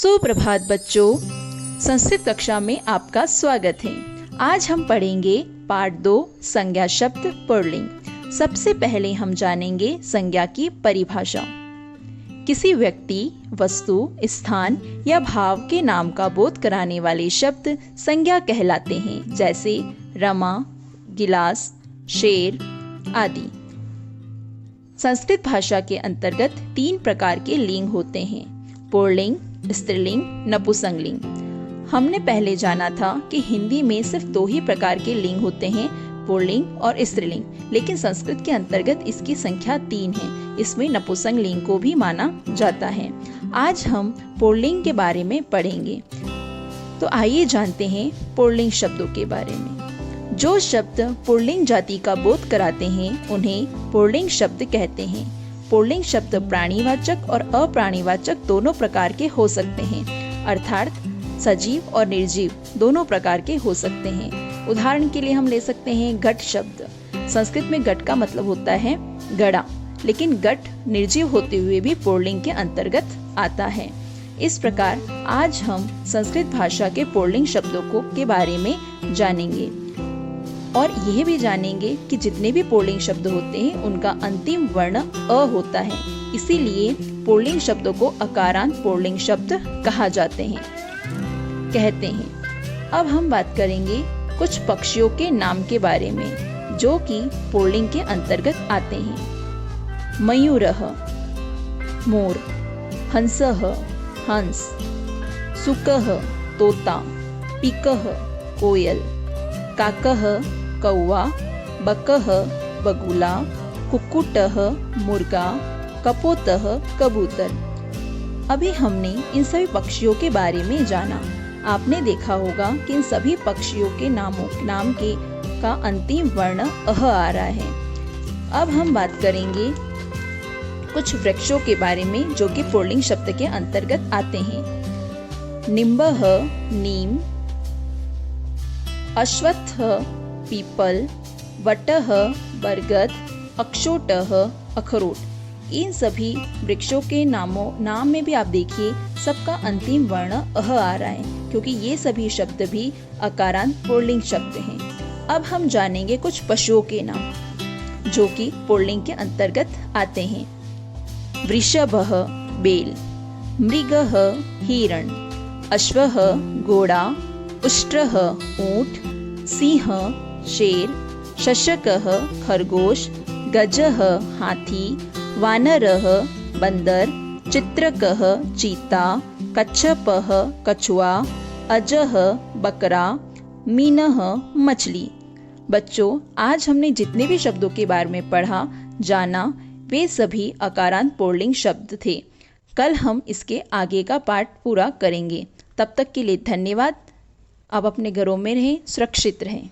सुप्रभात बच्चों, संस्कृत कक्षा में आपका स्वागत है। आज हम पढ़ेंगे पाठ 2 संज्ञा शब्द पुल्लिंग। सबसे पहले हम जानेंगे संज्ञा की परिभाषा। किसी व्यक्ति, वस्तु, स्थान या भाव के नाम का बोध कराने वाले शब्द संज्ञा कहलाते हैं, जैसे रमा, गिलास, शेर आदि। संस्कृत भाषा के अंतर्गत 3 प्रकार के लिंग होते हैं: पुल्लिंग, स्त्रीलिंग, नपुंसकलिंग। हमने पहले जाना था कि हिंदी में सिर्फ 2 ही प्रकार के लिंग होते हैं, पुल्लिंग और स्त्रीलिंग, लेकिन संस्कृत के अंतर्गत इसकी संख्या 3 है। इसमें नपुंसकलिंग को भी माना जाता है। आज हम पुल्लिंग के बारे में पढ़ेंगे। तो आइए जानते हैं पुल्लिंग शब्दों के बारे में। जो शब्द पुल्लिंग जाति का बोध कराते हैं उन्हें पुल्लिंग शब्द कहते हैं। पुल्लिंग शब्द प्राणीवाचक और अप्राणीवाचक दोनों प्रकार के हो सकते हैं, अर्थात सजीव और निर्जीव दोनों प्रकार के हो सकते हैं। उदाहरण के लिए हम ले सकते हैं घट शब्द। संस्कृत में घट का मतलब होता है घड़ा, लेकिन घट निर्जीव होते हुए भी पुल्लिंग के अंतर्गत आता है। इस प्रकार आज हम संस्कृत भाषा के पुल्लिंग शब्दों के बारे में जानेंगे और यह भी जानेंगे कि जितने भी पुल्लिंग शब्द होते हैं उनका अंतिम वर्ण अ होता है, इसीलिए पुल्लिंग शब्दों को अकारांत पुल्लिंग शब्द कहा कहते हैं। अब हम बात करेंगे कुछ पक्षियों के नाम के बारे में जो कि पुल्लिंग के अंतर्गत आते हैं। मयूरः मोर, हंसः हंस, शुकः तोता, पिकः कोयल, काकः कौवा, बकः बगुला, कुक्कुटः मुर्गा, कपोतः कबूतर। अभी हमने इन सभी पक्षियों के बारे में जाना। आपने देखा होगा कि इन सभी पक्षियों के नाम का अंतिम वर्ण अह आ रहा है। अब हम बात करेंगे कुछ वृक्षों के बारे में जो कि पुल्लिंग शब्द के अंतर्गत आते हैं। निम्बः नीम, अश्वत्थः पीपल, वटः बरगद, अक्षोटः अखरोट। इन सभी वृक्षों के नाम में भी आप देखिए सबका अंतिम वर्ण अह आ रहा है, क्योंकि ये सभी शब्द भी अकारांत पुल्लिंग शब्द हैं। अब हम जानेंगे कुछ पशुओं के नाम जो कि पुल्लिंग के अंतर्गत आते हैं। वृषभः बेल, मृगः हिरण, अश्वः घोड़ा, उष्ट्रः ऊंट, सिंह शेर, शशकः खरगोश, गजः हाथी, वानरः बंदर, चित्रकः चीता, कच्छपः कछुआ, अजः बकरा, मीनः मछली। बच्चों, आज हमने जितने भी शब्दों के बारे में पढ़ा जाना वे सभी अकारांत पुल्लिंग शब्द थे। कल हम इसके आगे का पाठ पूरा करेंगे। तब तक के लिए धन्यवाद। आप अपने घरों में रहें, सुरक्षित रहें।